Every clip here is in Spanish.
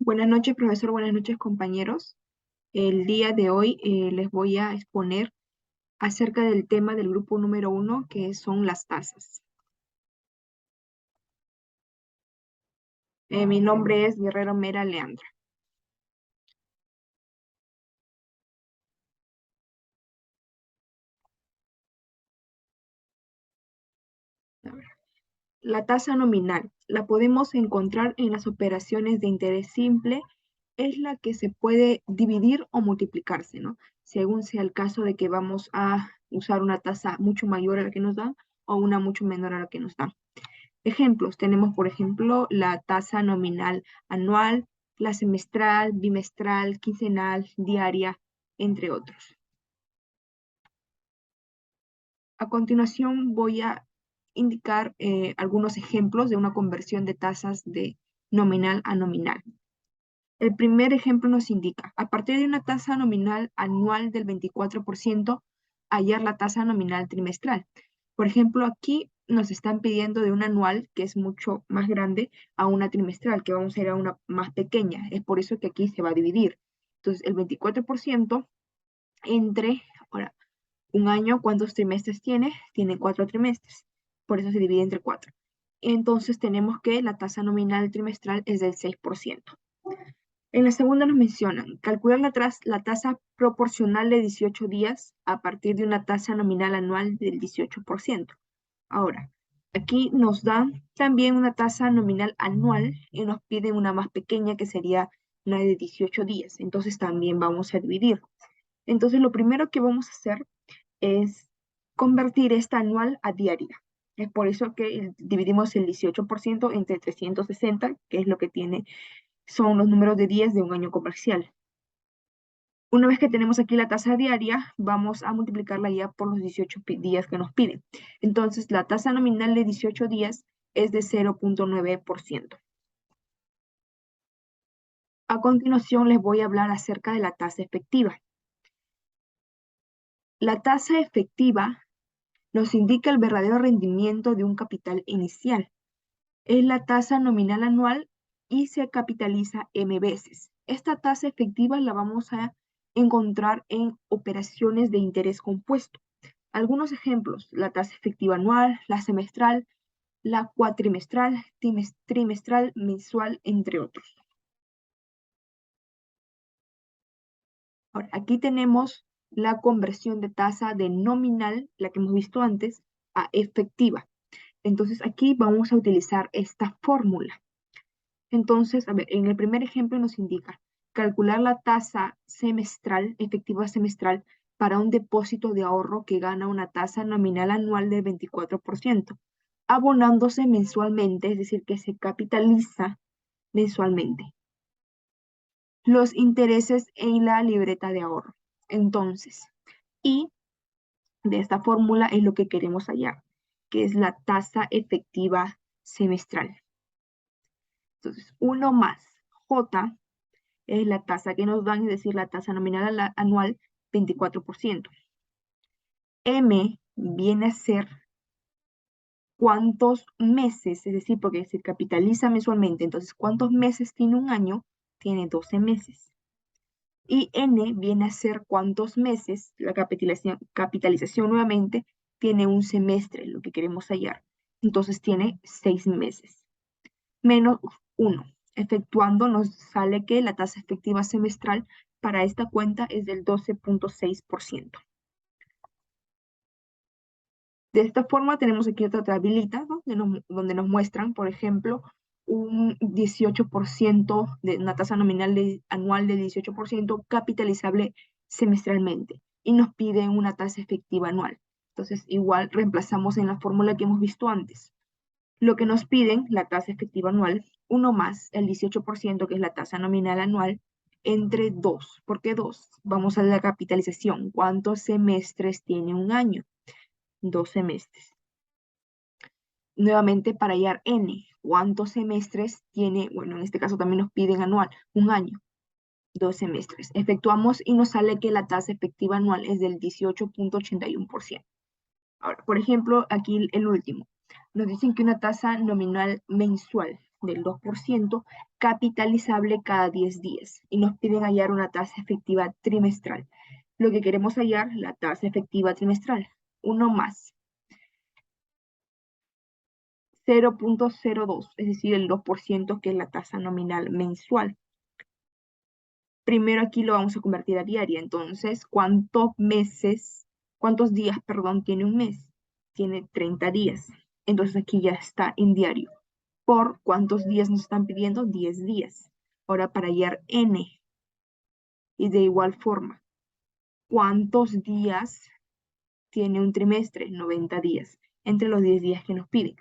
Buenas noches, profesor. Buenas noches, compañeros. El día de hoy les voy a exponer acerca del tema del grupo número 1, que son las tasas. Mi nombre es Guerrero Mera Leandra. A ver, la tasa nominal la podemos encontrar en las operaciones de interés simple. Es la que se puede dividir o multiplicarse, ¿no? Según sea el caso de que vamos a usar una tasa mucho mayor a la que nos dan o una mucho menor a la que nos dan. Ejemplos, tenemos por ejemplo la tasa nominal anual, la semestral, bimestral, quincenal, diaria, entre otros. A continuación voy a indicar algunos ejemplos de una conversión de tasas de nominal a nominal. El primer ejemplo nos indica, a partir de una tasa nominal anual del 24%, hallar la tasa nominal trimestral. Por ejemplo, aquí nos están pidiendo de una anual, que es mucho más grande, a una trimestral, que vamos a ir a una más pequeña. Es por eso que aquí se va a dividir. Entonces, el 24% entre, ahora, un año, ¿cuántos trimestres tiene? Tiene 4 trimestres. Por eso se divide entre 4. Entonces, tenemos que la tasa nominal trimestral es del 6%. En la segunda nos mencionan calcular la tasa proporcional de 18 días a partir de una tasa nominal anual del 18%. Ahora, aquí nos dan también una tasa nominal anual y nos piden una más pequeña que sería una de 18 días. Entonces también vamos a dividir. Entonces lo primero que vamos a hacer es convertir esta anual a diaria. Es por eso que dividimos el 18% entre 360, que es lo que tiene son los números de días de un año comercial. Una vez que tenemos aquí la tasa diaria, vamos a multiplicarla ya por los 18 días que nos piden. Entonces, la tasa nominal de 18 días es de 0.9%. A continuación, les voy a hablar acerca de la tasa efectiva. La tasa efectiva nos indica el verdadero rendimiento de un capital inicial. Es la tasa nominal anual y se capitaliza M veces. Esta tasa efectiva la vamos a encontrar en operaciones de interés compuesto. Algunos ejemplos, la tasa efectiva anual, la semestral, la cuatrimestral, trimestral, mensual, entre otros. Ahora, aquí tenemos la conversión de tasa de nominal, la que hemos visto antes, a efectiva. Entonces aquí vamos a utilizar esta fórmula. Entonces, a ver, en el primer ejemplo nos indica calcular la tasa semestral, efectiva semestral, para un depósito de ahorro que gana una tasa nominal anual del 24%, abonándose mensualmente, es decir, que se capitaliza mensualmente. Los intereses en la libreta de ahorro. Entonces, y de esta fórmula es lo que queremos hallar, que es la tasa efectiva semestral. Entonces, 1 más J es la tasa que nos dan, es decir, la tasa nominal anual, 24%. M viene a ser cuántos meses, es decir, porque se capitaliza mensualmente, entonces, ¿cuántos meses tiene un año? Tiene 12 meses. Y N viene a ser cuántos meses, la capitalización nuevamente, tiene un semestre, lo que queremos hallar. Entonces, tiene 6 meses. Menos 1. Efectuando nos sale que la tasa efectiva semestral para esta cuenta es del 12.6%. De esta forma tenemos aquí otra tablita, ¿no? donde nos muestran, por ejemplo, un 18% de una tasa nominal anual de 18% capitalizable semestralmente y nos piden una tasa efectiva anual. Entonces, igual reemplazamos en la fórmula que hemos visto antes. Lo que nos piden, la tasa efectiva anual, 1 más el 18%, que es la tasa nominal anual, entre 2. ¿Por qué 2? Vamos a la capitalización. ¿Cuántos semestres tiene un año? 2 semestres. Nuevamente, para hallar N, ¿cuántos semestres tiene? Bueno, en este caso también nos piden anual, un año, 2 semestres. Efectuamos y nos sale que la tasa efectiva anual es del 18.81%. Ahora, por ejemplo, aquí el último. Nos dicen que una tasa nominal mensual. del 2%, capitalizable cada 10 días. Y nos piden hallar una tasa efectiva trimestral. Lo que queremos hallar, la tasa efectiva trimestral. 1 más 0.02, es decir, el 2%, que es la tasa nominal mensual. Primero aquí lo vamos a convertir a diaria. Entonces, cuántos días, perdón, tiene un mes? Tiene 30 días. Entonces aquí ya está en diario. ¿Por cuántos días nos están pidiendo? 10 días. Ahora para hallar n. Y de igual forma, ¿cuántos días tiene un trimestre? 90 días. Entre los 10 días que nos piden.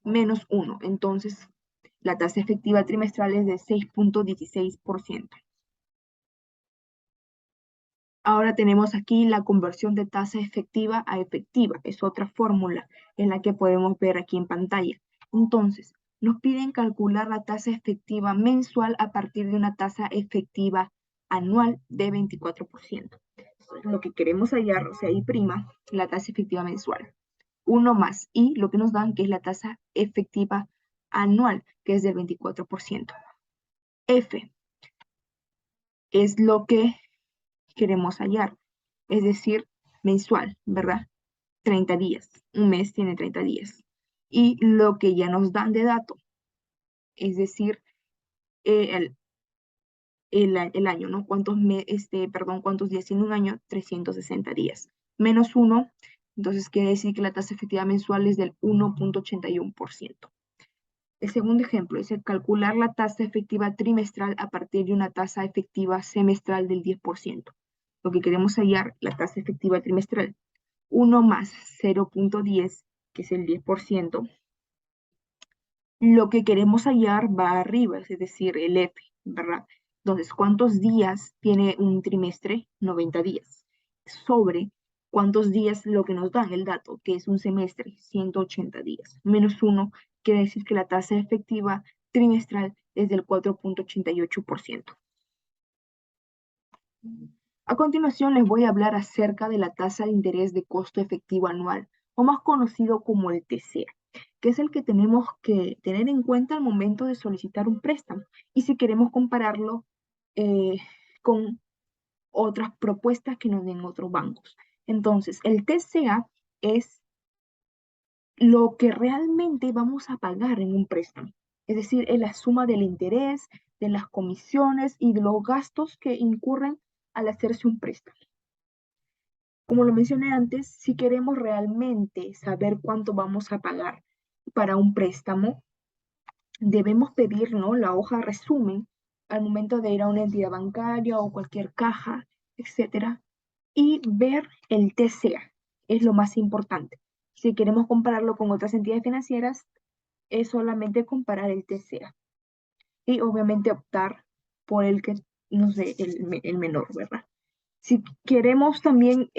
Menos 1. Entonces, la tasa efectiva trimestral es de 6.16%. Ahora tenemos aquí la conversión de tasa efectiva a efectiva. Es otra fórmula en la que podemos ver aquí en pantalla. Entonces, nos piden calcular la tasa efectiva mensual a partir de una tasa efectiva anual de 24%. Lo que queremos hallar, o sea, I', la tasa efectiva mensual. 1 más I, lo que nos dan, que es la tasa efectiva anual, que es del 24%. F es lo que queremos hallar, es decir, mensual, ¿verdad? 30 días. Un mes tiene 30 días. Y lo que ya nos dan de dato, es decir, el año, ¿no? ¿Cuántos días tiene un año? 360 días. Menos 1, entonces quiere decir que la tasa efectiva mensual es del 1.81%. El segundo ejemplo es el calcular la tasa efectiva trimestral a partir de una tasa efectiva semestral del 10%. Lo que queremos hallar, la tasa efectiva trimestral. 1 más 0.10, que es el 10%. Lo que queremos hallar va arriba, es decir, el F, ¿verdad? Entonces, ¿cuántos días tiene un trimestre? 90 días. Sobre cuántos días lo que nos dan el dato, que es un semestre, 180 días. Menos 1 quiere decir que la tasa efectiva trimestral es del 4.88%. A continuación les voy a hablar acerca de la tasa de interés de costo efectivo anual, o más conocido como el TCA, que es el que tenemos que tener en cuenta al momento de solicitar un préstamo y si queremos compararlo con otras propuestas que nos den otros bancos. Entonces, el TCA es lo que realmente vamos a pagar en un préstamo, es decir, es la suma del interés, de las comisiones y de los gastos que incurren al hacerse un préstamo. Como lo mencioné antes, si queremos realmente saber cuánto vamos a pagar para un préstamo, debemos pedir, ¿no?, la hoja resumen al momento de ir a una entidad bancaria o cualquier caja, etcétera, y ver el TCA. Es lo más importante. Si queremos compararlo con otras entidades financieras, es solamente comparar el TCA. Y obviamente optar por el que, no sé, el menor, ¿verdad? Si queremos también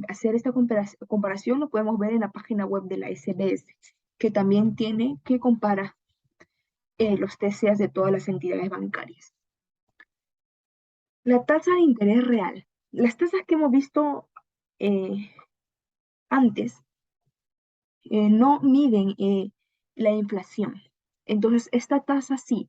hacer esta comparación, lo podemos ver en la página web de la SBS, que también que compara los TCAs de todas las entidades bancarias. La tasa de interés real. Las tasas que hemos visto antes no miden la inflación. Entonces, esta tasa sí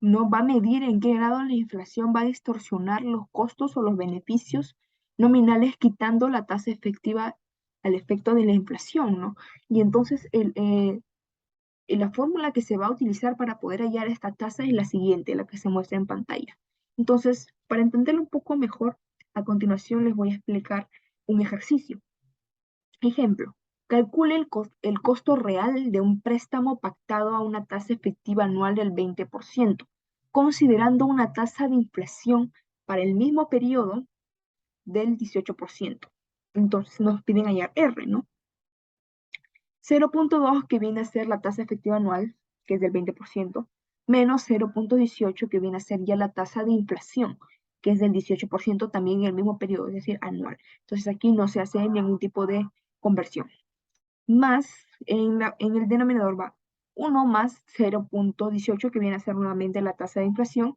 no va a medir en qué grado la inflación va a distorsionar los costos o los beneficios nominales, quitando la tasa efectiva al efecto de la inflación, ¿no? Y entonces la fórmula que se va a utilizar para poder hallar esta tasa es la siguiente, la que se muestra en pantalla. Entonces, para entenderlo un poco mejor, a continuación les voy a explicar un ejercicio. Ejemplo, calcule el costo real de un préstamo pactado a una tasa efectiva anual del 20%, considerando una tasa de inflación para el mismo periodo del 18%. Entonces nos piden hallar R, ¿no? 0.2, que viene a ser la tasa efectiva anual, que es del 20%, menos 0.18, que viene a ser ya la tasa de inflación, que es del 18% también en el mismo periodo, es decir, anual. Entonces aquí no se hace ningún tipo de conversión. Más en el denominador va 1 más 0.18, que viene a ser nuevamente la tasa de inflación,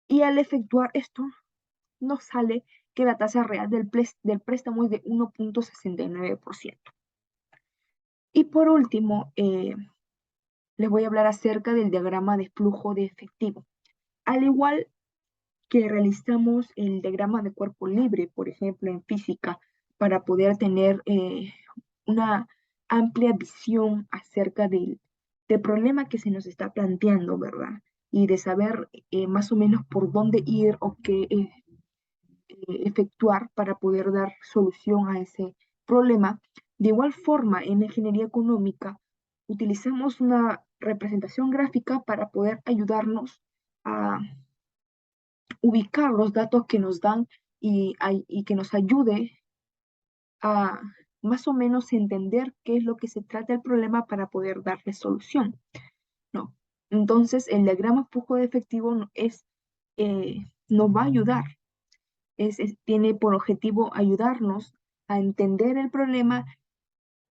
y al efectuar esto nos sale que la tasa real del préstamo es de 1.69%. Y por último, les voy a hablar acerca del diagrama de flujo de efectivo. Al igual que realizamos el diagrama de cuerpo libre, por ejemplo, en física, para poder tener una amplia visión acerca del problema que se nos está planteando, ¿verdad? Y de saber más o menos por dónde ir o qué efectuar para poder dar solución a ese problema. De igual forma, en la ingeniería económica, utilizamos una representación gráfica para poder ayudarnos a ubicar los datos que nos dan y que nos ayude a más o menos entender qué es lo que se trata el problema para poder darle solución, ¿no? Entonces, el diagrama flujo de efectivo nos va a ayudar, tiene por objetivo ayudarnos a entender el problema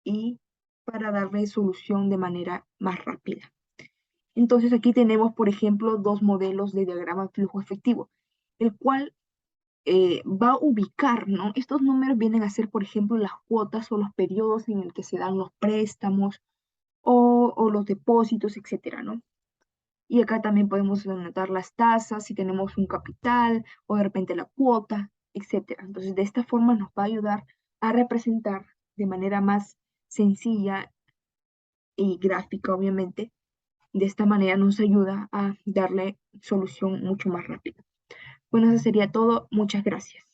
y para darle solución de manera más rápida. Entonces, aquí tenemos, por ejemplo, dos modelos de diagrama flujo efectivo, el cual va a ubicar, ¿no? Estos números vienen a ser, por ejemplo, las cuotas o los periodos en el que se dan los préstamos o los depósitos, etcétera, ¿no? Y acá también podemos anotar las tasas, si tenemos un capital o de repente la cuota, etcétera. Entonces, de esta forma nos va a ayudar a representar de manera más sencilla y gráfica, obviamente. De esta manera nos ayuda a darle solución mucho más rápido. Bueno, eso sería todo. Muchas gracias.